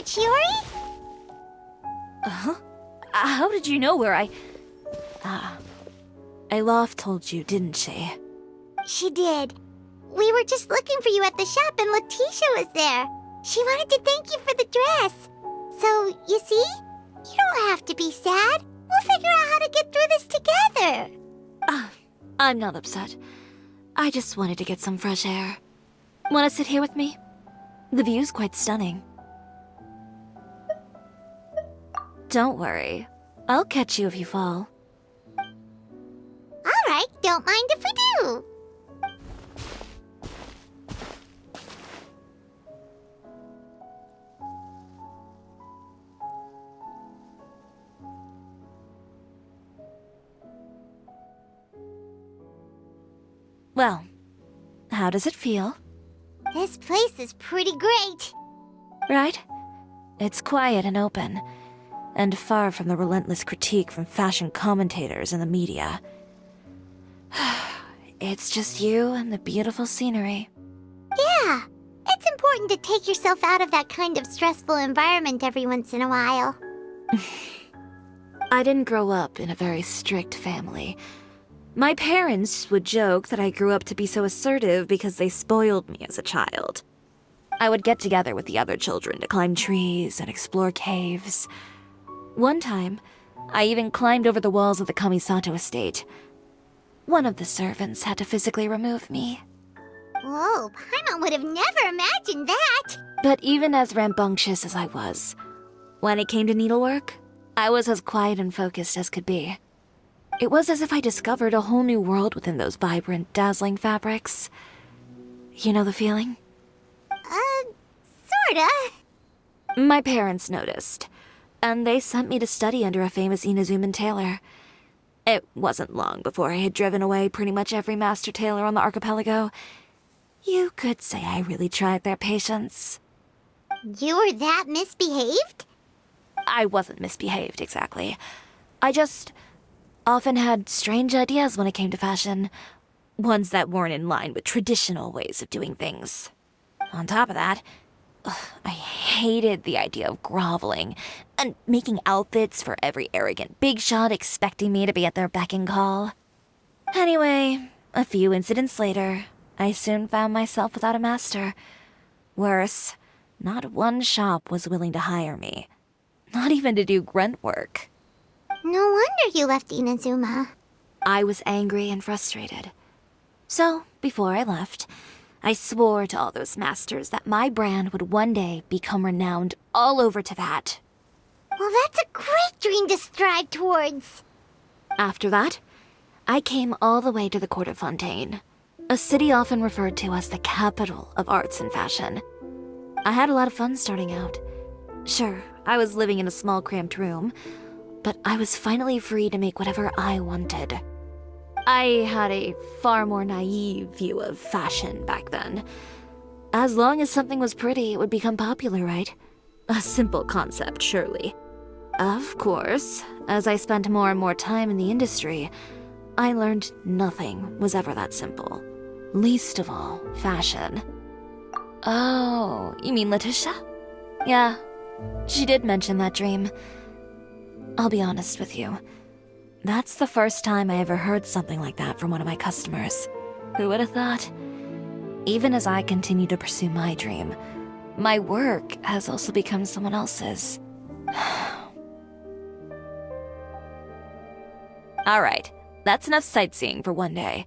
Chiori? Huh? How did you know where Aloft told you, didn't she? She did. We were just looking for you at the shop and Letitia was there. She wanted to thank you for the dress. So, you see? You don't have to be sad. We'll figure out how to get through this together. I'm not upset. I just wanted to get some fresh air. Want to sit here with me? The view's quite stunning. Don't worry. I'll catch you if you fall. All right, don't mind if we do. Well, how does it feel? This place is pretty great. Right? It's quiet and open, and far from the relentless critique from fashion commentators and the media. It's just you and the beautiful scenery. Yeah, it's important to take yourself out of that kind of stressful environment every once in a while. I didn't grow up in a very strict family. My parents would joke that I grew up to be so assertive because they spoiled me as a child. I would get together with the other children to climb trees and explore caves. One time, I even climbed over the walls of the Kamisato estate. One of the servants had to physically remove me. Whoa, Paimon would have never imagined that. But even as rambunctious as I was, when it came to needlework, I was as quiet and focused as could be. It was as if I discovered a whole new world within those vibrant, dazzling fabrics. You know the feeling? Sorta. My parents noticed, and they sent me to study under a famous Inazuman tailor. It wasn't long before I had driven away pretty much every master tailor on the archipelago. You could say I really tried their patience. You were that misbehaved? I wasn't misbehaved, exactly. I just often had strange ideas when it came to fashion. Ones that weren't in line with traditional ways of doing things. On top of that, I hated the idea of groveling and making outfits for every arrogant big shot expecting me to be at their beck and call. Anyway, a few incidents later, I soon found myself without a master. Worse, not one shop was willing to hire me. Not even to do grunt work. No wonder you left Inazuma. I was angry and frustrated. So, before I left, I swore to all those masters that my brand would one day become renowned all over Teyvat. Well, that's a great dream to strive towards. After that, I came all the way to the court of Fontaine, a city often referred to as the capital of arts and fashion. I had a lot of fun starting out. Sure, I was living in a small cramped room, but I was finally free to make whatever I wanted. I had a far more naive view of fashion back then. As long as something was pretty, it would become popular, right? A simple concept, surely. Of course, as I spent more and more time in the industry, I learned nothing was ever that simple. Least of all, fashion. Oh, you mean Letitia? Yeah, she did mention that dream. I'll be honest with you. That's the first time I ever heard something like that from one of my customers. Who would have thought? Even as I continue to pursue my dream, my work has also become someone else's. Alright, that's enough sightseeing for one day.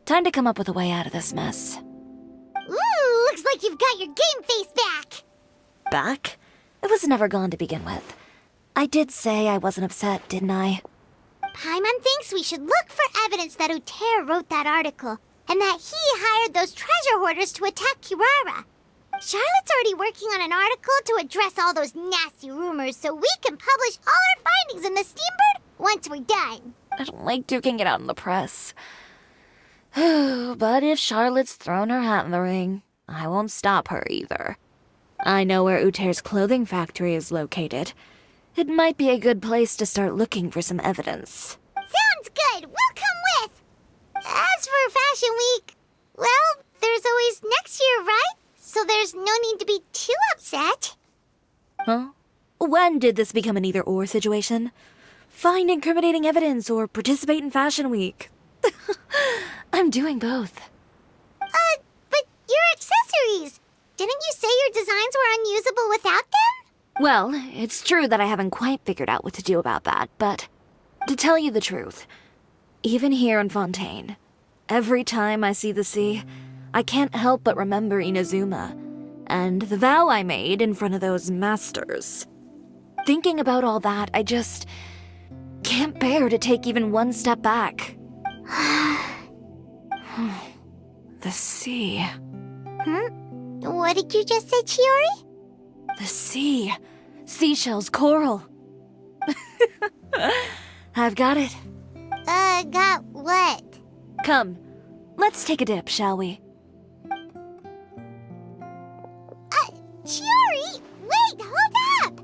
Time to come up with a way out of this mess. Ooh, looks like you've got your game face back. Back? It was never gone to begin with. I did say I wasn't upset, didn't I? Paimon thinks we should look for evidence that Uter wrote that article, and that he hired those treasure hoarders to attack Kirara. Charlotte's already working on an article to address all those nasty rumors so we can publish all our findings in the Steambird once we're done. I don't like duking it out in the press. But if Charlotte's thrown her hat in the ring, I won't stop her either. I know where Uter's clothing factory is located. It might be a good place to start looking for some evidence. Sounds good. We'll come with. As for Fashion Week, well, there's always next year, right? So there's no need to be too upset. Huh? When did this become an either-or situation? Find incriminating evidence or participate in Fashion Week. I'm doing both. But your accessories! Didn't you say your designs were unusable without them? Well, it's true that I haven't quite figured out what to do about that, but to tell you the truth, even here in Fontaine, every time I see the sea, I can't help but remember Inazuma and the vow I made in front of those masters. Thinking about all that, I just can't bear to take even one step back. The sea. What did you just say, Chiori? The sea. Seashells, coral. I've got it. Got what? Come, let's take a dip, shall we? Chiori! Wait, hold up!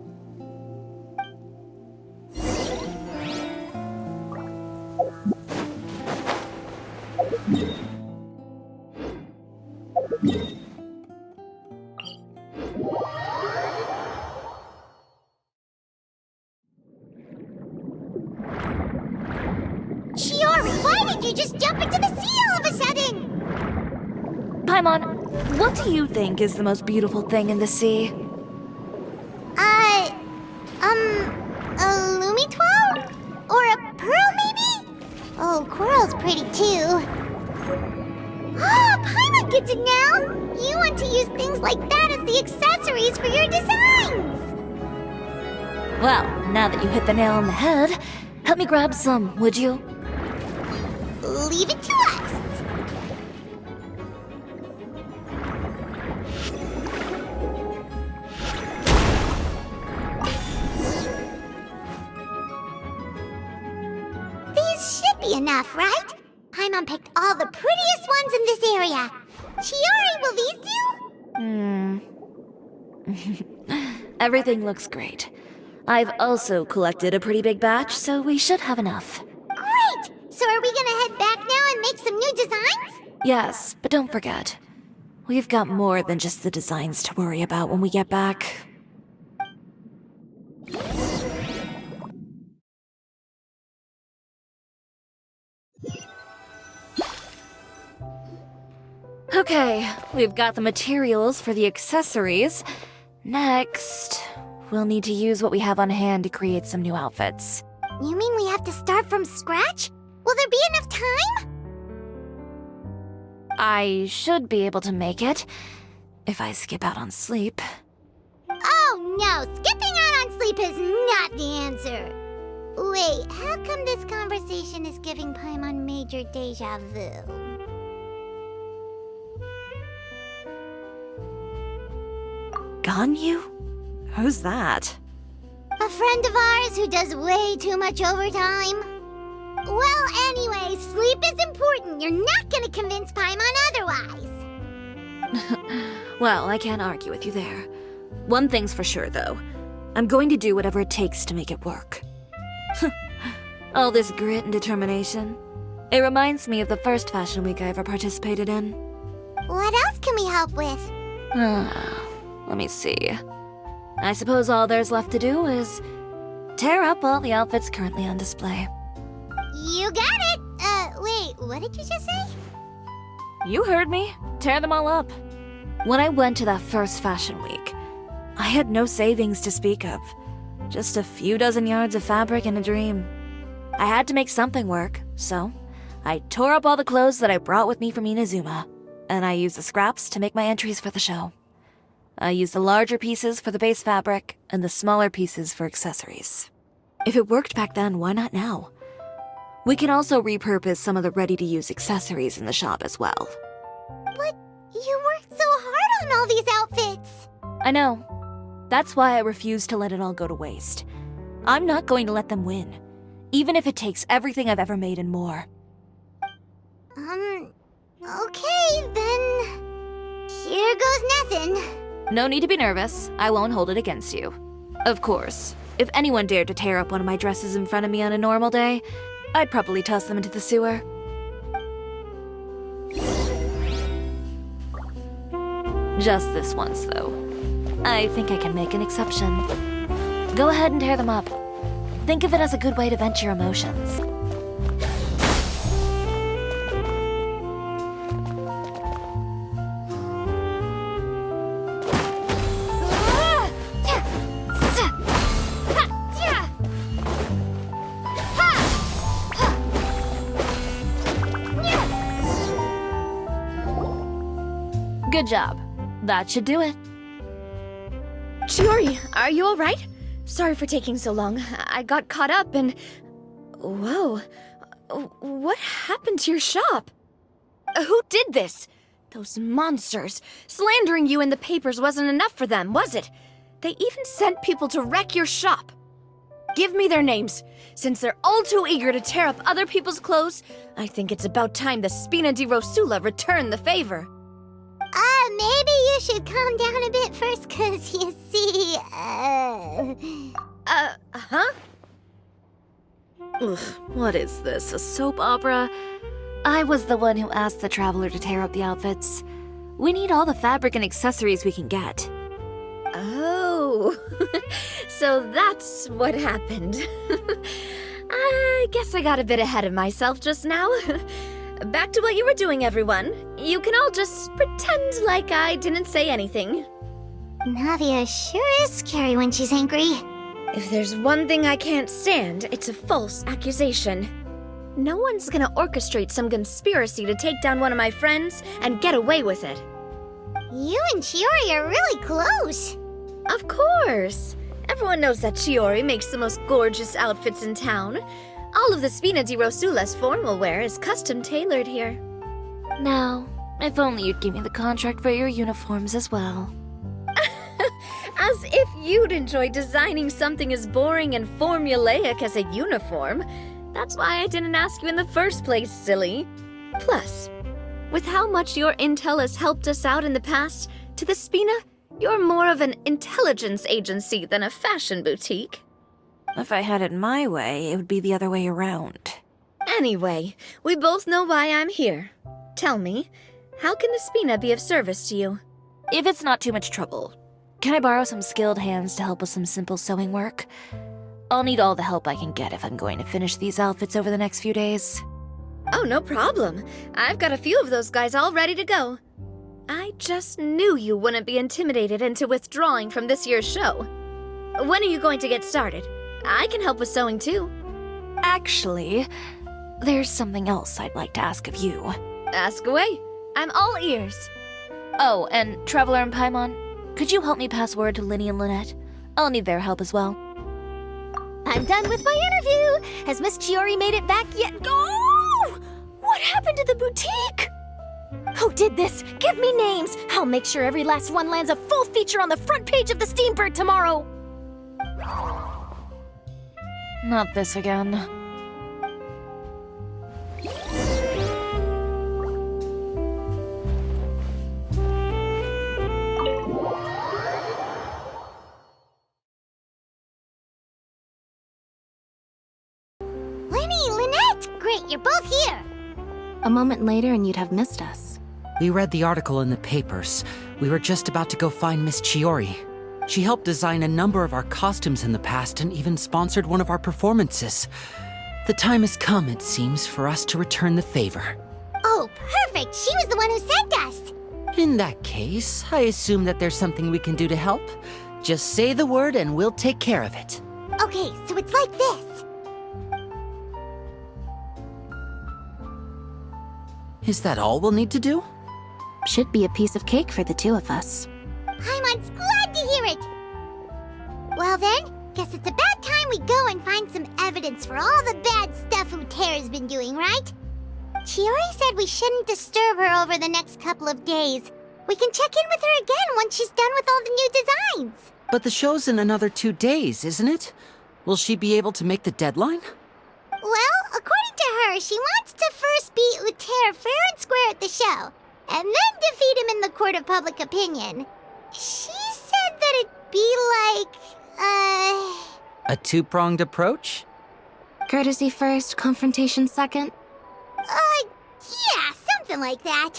Chiori, why did you just jump into the sea all of a sudden? Paimon, what do you think is the most beautiful thing in the sea? A Lumitwal? Or a pearl, maybe? Oh, coral's pretty too. Ah, Paimon gets it now! You want to use things like that as the accessories for your designs! Well, now that you hit the nail on the head, help me grab some, would you? Leave it to us! These should be enough, right? Paimon picked all the prettiest ones in this area. Chiori, will these do? Everything looks great. I've also collected a pretty big batch, so we should have enough. Great! So are we gonna head back now and make some new designs? Yes, but don't forget, we've got more than just the designs to worry about when we get back. Okay, we've got the materials for the accessories. Next, we'll need to use what we have on hand to create some new outfits. You mean we have to start from scratch? Will there be enough time? I should be able to make it, if I skip out on sleep. Oh no, skipping out on sleep is not the answer. Wait, how come this conversation is giving Paimon major deja vu? Ganyu? Who's that? A friend of ours who does way too much overtime. Well, anyway, sleep is important. You're not gonna convince Paimon otherwise. Well, I can't argue with you there. One thing's for sure, though. I'm going to do whatever it takes to make it work. All this grit and determination. It reminds me of the first Fashion Week I ever participated in. What else can we help with? Let me see. I suppose all there's left to do is tear up all the outfits currently on display. You got it! Wait, what did you just say? You heard me. Tear them all up. When I went to that first Fashion Week, I had no savings to speak of. Just a few dozen yards of fabric and a dream. I had to make something work, so I tore up all the clothes that I brought with me from Inazuma, and I used the scraps to make my entries for the show. I used the larger pieces for the base fabric and the smaller pieces for accessories. If it worked back then, why not now? We can also repurpose some of the ready-to-use accessories in the shop as well. But you worked so hard on all these outfits! I know. That's why I refuse to let it all go to waste. I'm not going to let them win, even if it takes everything I've ever made and more. Okay, then... Here goes nothing. No need to be nervous. I won't hold it against you. Of course, if anyone dared to tear up one of my dresses in front of me on a normal day, I'd probably toss them into the sewer. Just this once, though. I think I can make an exception. Go ahead and tear them up. Think of it as a good way to vent your emotions. Good job. That should do it. Chiori, are you alright? Sorry for taking so long. I got caught up and... Whoa. What happened to your shop? Who did this? Those monsters. Slandering you in the papers wasn't enough for them, was it? They even sent people to wreck your shop. Give me their names. Since they're all too eager to tear up other people's clothes, I think it's about time the Spina di Rosula return the favor. Maybe you should calm down a bit first, 'cause you see, Huh? Ugh, what is this, a soap opera? I was the one who asked the traveler to tear up the outfits. We need all the fabric and accessories we can get. Oh, so that's what happened. I guess I got a bit ahead of myself just now. Back to what you were doing, everyone. You can all just pretend like I didn't say anything. Navia sure is scary when she's angry. If there's one thing I can't stand, it's a false accusation. No one's gonna orchestrate some conspiracy to take down one of my friends and get away with it. You and Chiori are really close. Of course! Everyone knows that Chiori makes the most gorgeous outfits in town. All of the Spina di Rosula's formal wear is custom tailored here. Now, if only you'd give me the contract for your uniforms as well. As if you'd enjoy designing something as boring and formulaic as a uniform. That's why I didn't ask you in the first place, silly. Plus, with how much your intel has helped us out in the past, to the Spina, you're more of an intelligence agency than a fashion boutique. If I had it my way, it would be the other way around. Anyway, we both know why I'm here. Tell me, how can the Spina be of service to you? If it's not too much trouble, can I borrow some skilled hands to help with some simple sewing work? I'll need all the help I can get if I'm going to finish these outfits over the next few days. Oh, no problem. I've got a few of those guys all ready to go. I just knew you wouldn't be intimidated into withdrawing from this year's show. When are you going to get started? I can help with sewing too. Actually, there's something else I'd like to ask of you. Ask away. I'm all ears. Oh, and Traveler and Paimon, could you help me pass word to Linny and Lynette? I'll need their help as well. I'm done with my interview! Has Miss Chiori made it back yet? Oh! What happened to the boutique? Who did this? Give me names! I'll make sure every last one lands a full feature on the front page of the Steambird tomorrow! Not this again. Lenny, Lynette! Great, you're both here. A moment later and you'd have missed us. We read the article in the papers. We were just about to go find Miss Chiori. She helped design a number of our costumes in the past and even sponsored one of our performances. The time has come, it seems, for us to return the favor. Oh, perfect! She was the one who sent us! In that case, I assume that there's something we can do to help. Just say the word and we'll take care of it. Okay, so it's like this. Is that all we'll need to do? Should be a piece of cake for the two of us. Paimon's glad to hear it! Well then, guess it's about time we go and find some evidence for all the bad stuff Utera's been doing, right? Chiori said we shouldn't disturb her over the next couple of days. We can check in with her again once she's done with all the new designs. But the show's in another 2 days, isn't it? Will she be able to make the deadline? Well, according to her, she wants to first beat Utera fair and square at the show, and then defeat him in the court of public opinion. She said that it'd be like, A two-pronged approach? Courtesy first, confrontation second? yeah, something like that.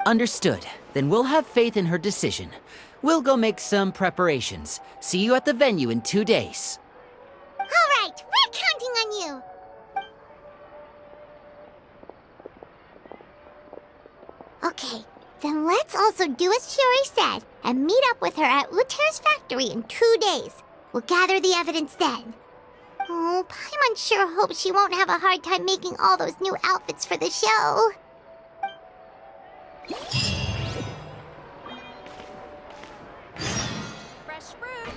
Understood. Then we'll have faith in her decision. We'll go make some preparations. See you at the venue in 2 days. All right, we're counting on you. Okay, then let's also do as Chiori said and meet up with her at Uter's factory in 2 days. We'll gather the evidence then. Oh, Paimon sure hopes she won't have a hard time making all those new outfits for the show. Fresh fruit.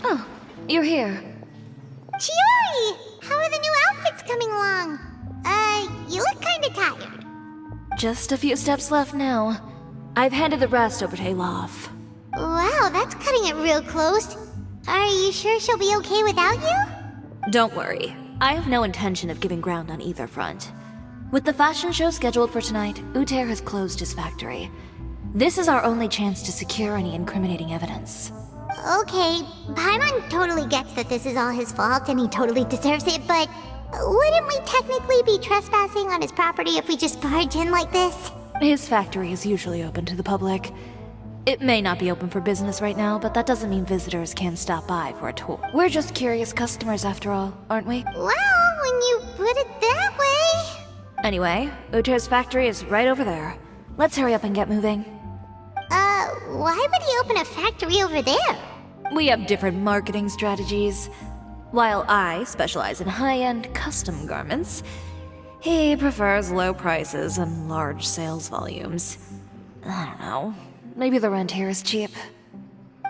Oh, you're here. Chiori! How are the new outfits coming along? You look kinda tired. Just a few steps left now. I've handed the rest over to Alof. Wow, that's cutting it real close. Are you sure she'll be okay without you? Don't worry. I have no intention of giving ground on either front. With the fashion show scheduled for tonight, Uter has closed his factory. This is our only chance to secure any incriminating evidence. Okay, Paimon totally gets that this is all his fault and he totally deserves it, but wouldn't we technically be trespassing on his property if we just barge in like this? His factory is usually open to the public. It may not be open for business right now, but that doesn't mean visitors can't stop by for a tour. We're just curious customers after all, aren't we? Well, when you put it that way... Anyway, Uter's factory is right over there. Let's hurry up and get moving. Why would he open a factory over there? We have different marketing strategies. While I specialize in high-end custom garments, he prefers low prices and large sales volumes. I don't know. Maybe the rent here is cheap.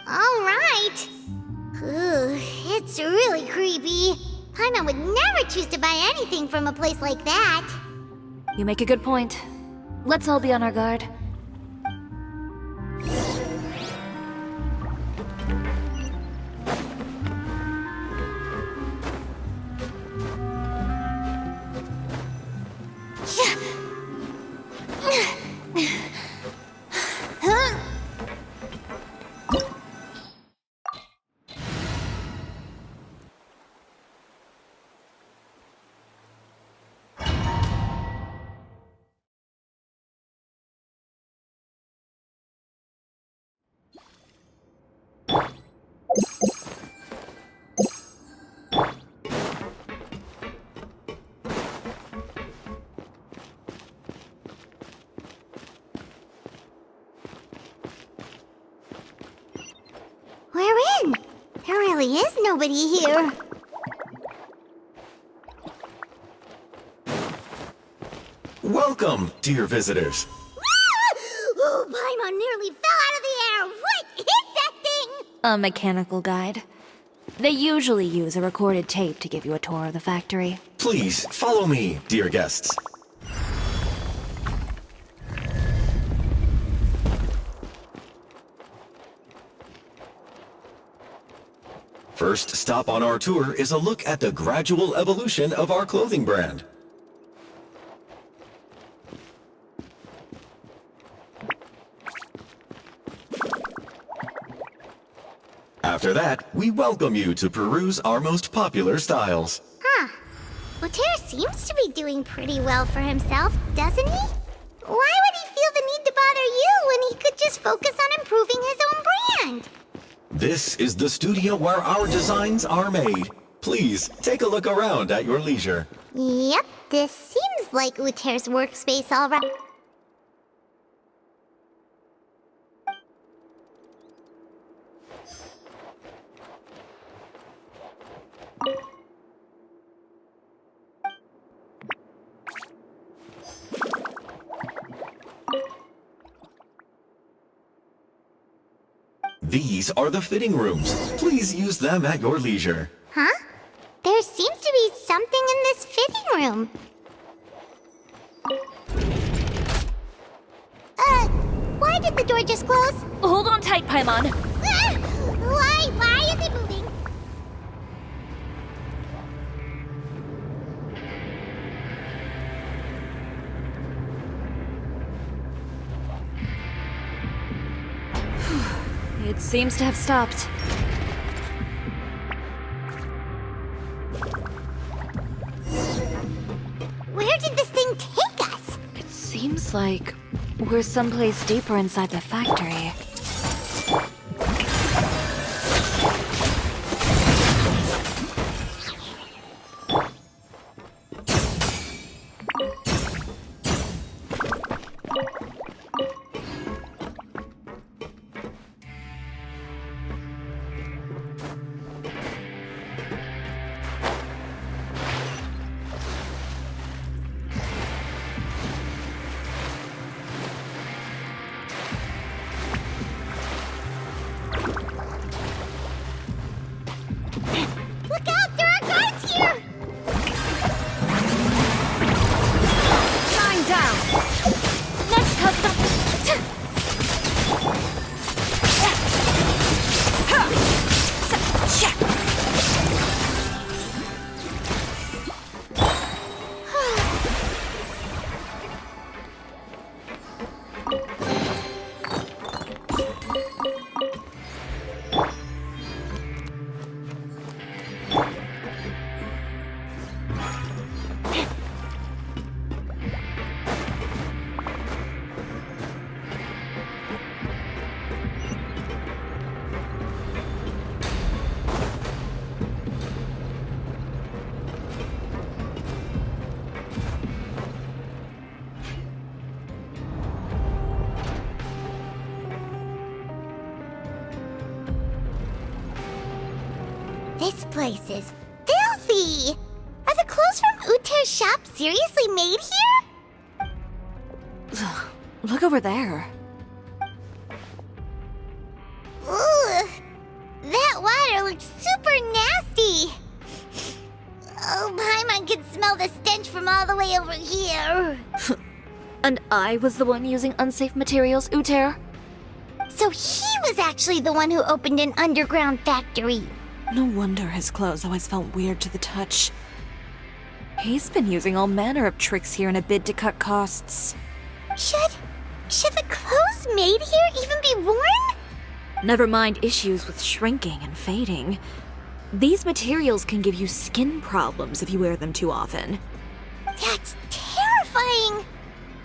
Alright. It's really creepy. Paimon would never choose to buy anything from a place like that. You make a good point. Let's all be on our guard. We're in. There really is nobody here. Welcome, dear visitors. Oh, Paimon nearly fell out of the air. What is that thing? A mechanical guide. They usually use a recorded tape to give you a tour of the factory. Please follow me, dear guests. First stop on our tour is a look at the gradual evolution of our clothing brand. After that, we welcome you to peruse our most popular styles. Huh. Uter seems to be doing pretty well for himself, doesn't he? Why would he feel the need to bother you when he could just focus on improving his own brand? This is the studio where our designs are made. Please, take a look around at your leisure. Yep, this seems like Uter's workspace all right. These are the fitting rooms. Please use them at your leisure. Huh? There seems to be something in this fitting room. Why did the door just close? Hold on tight, Paimon. Ah! Why is it moving? It seems to have stopped. Where did this thing take us? It seems Looks like we're someplace deeper inside the factory. Look out! There are guards here! Shine down! Next custom. This place is filthy! Are the clothes from Uter's shop seriously made here? Look over there. Ugh! That water looks super nasty! Oh, Paimon can smell the stench from all the way over here. And I was the one using unsafe materials, Uter? So he was actually the one who opened an underground factory. No wonder his clothes always felt weird to the touch. He's been using all manner of tricks here in a bid to cut costs. Should the clothes made here even be worn? Never mind issues with shrinking and fading. These materials can give you skin problems if you wear them too often. That's terrifying!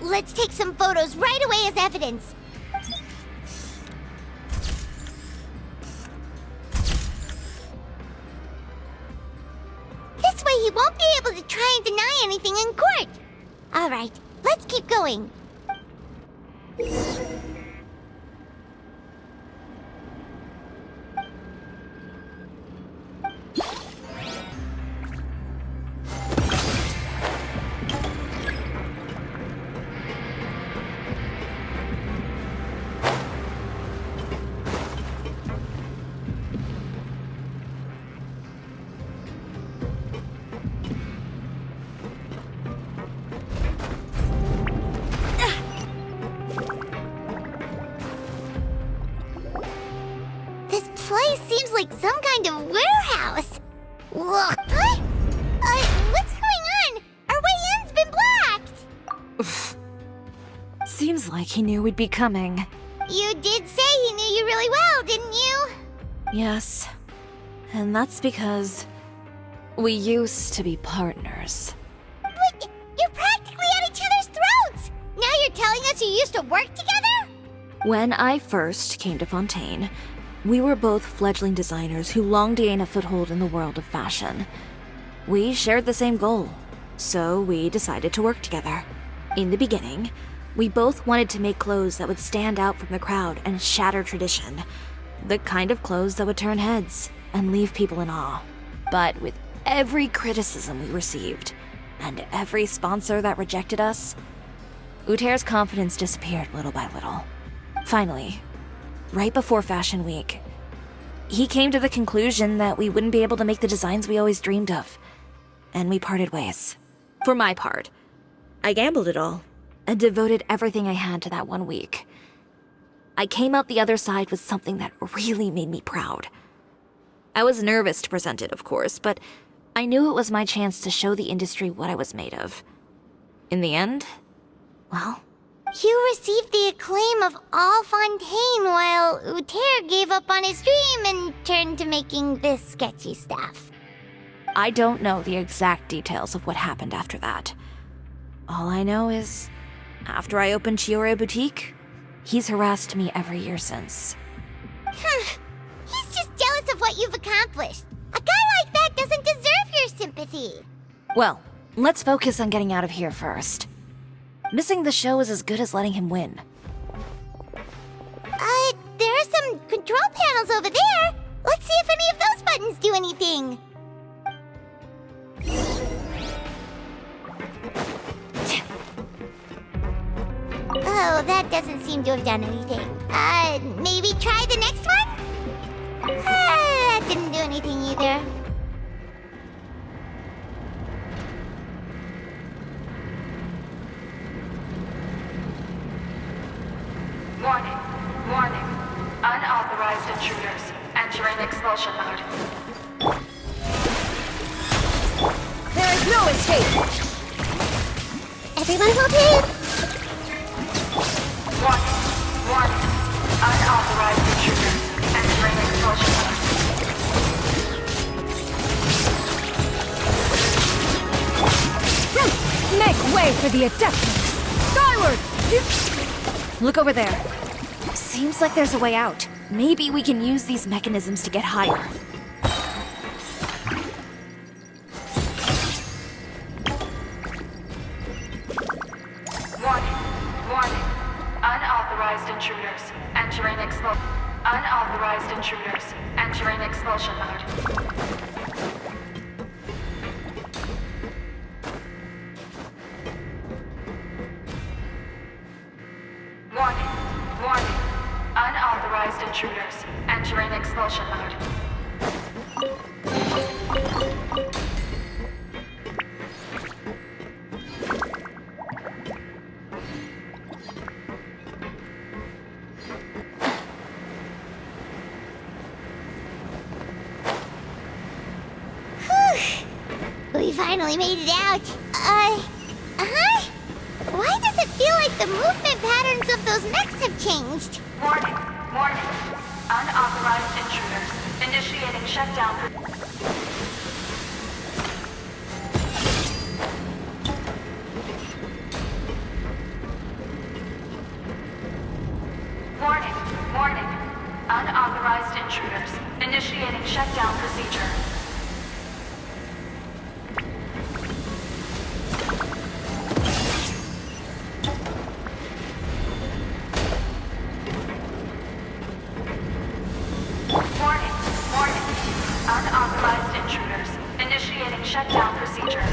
Let's take some photos right away as evidence. This way he won't be able to try and deny anything in court. All right, let's keep going. Place seems like some kind of warehouse. Whoa. Huh? What's going on? Our way in's been blocked. Seems like he knew we'd be coming. You did say he knew you really well, didn't you? Yes. And that's because we used to be partners. But you're practically at each other's throats. Now you're telling us you used to work together? When I first came to Fontaine, we were both fledgling designers who longed to gain a foothold in the world of fashion. We shared the same goal, so we decided to work together. In the beginning, we both wanted to make clothes that would stand out from the crowd and shatter tradition. The kind of clothes that would turn heads and leave people in awe. But with every criticism we received, and every sponsor that rejected us, Uter's confidence disappeared little by little. Finally, right before Fashion Week, he came to the conclusion that we wouldn't be able to make the designs we always dreamed of. And we parted ways. For my part, I gambled it all and devoted everything I had to that 1 week. I came out the other side with something that really made me proud. I was nervous to present it, of course, but I knew it was my chance to show the industry what I was made of. In the end, well, you received the acclaim of all Fontaine while Uter gave up on his dream and turned to making this sketchy stuff. I don't know the exact details of what happened after that. All I know is After I opened Chiori Boutique, he's harassed me every year since. He's just jealous of what you've accomplished. A guy like that doesn't deserve your sympathy. Well, let's focus on getting out of here first. Missing the show is as good as letting him win. There are some control panels over there. Let's see if any of those buttons do anything. Oh, that doesn't seem to have done anything. Maybe try the next one? That didn't do anything either. Warning. Warning. Unauthorized intruders. Entering expulsion mode. There is no escape! Everyone hold it. Warning. Warning. Unauthorized intruders. Entering expulsion mode. Make way for the Adeptus! Skyward! Look over there. Seems like there's a way out. Maybe we can use these mechanisms to get higher. Warning. Warning. Unauthorized intruders. Entering expulsion. Unauthorized intruders. Entering expulsion mode. Warning. Warning. Unauthorized intruders. Entering expulsion mode. We finally made it out. Why does it feel like the movement patterns of those mechs have changed? Warning. Warning. Unauthorized intruders. Initiating shutdown. Warning. Warning. Unauthorized intruders. Initiating shutdown procedure. Warning. Warning. Unauthorized intruders. Initiating shutdown procedure.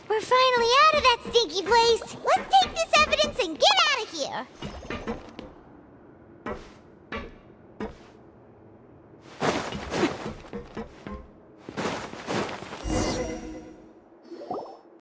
We're finally out of that stinky place. Let's take this evidence and get out of here.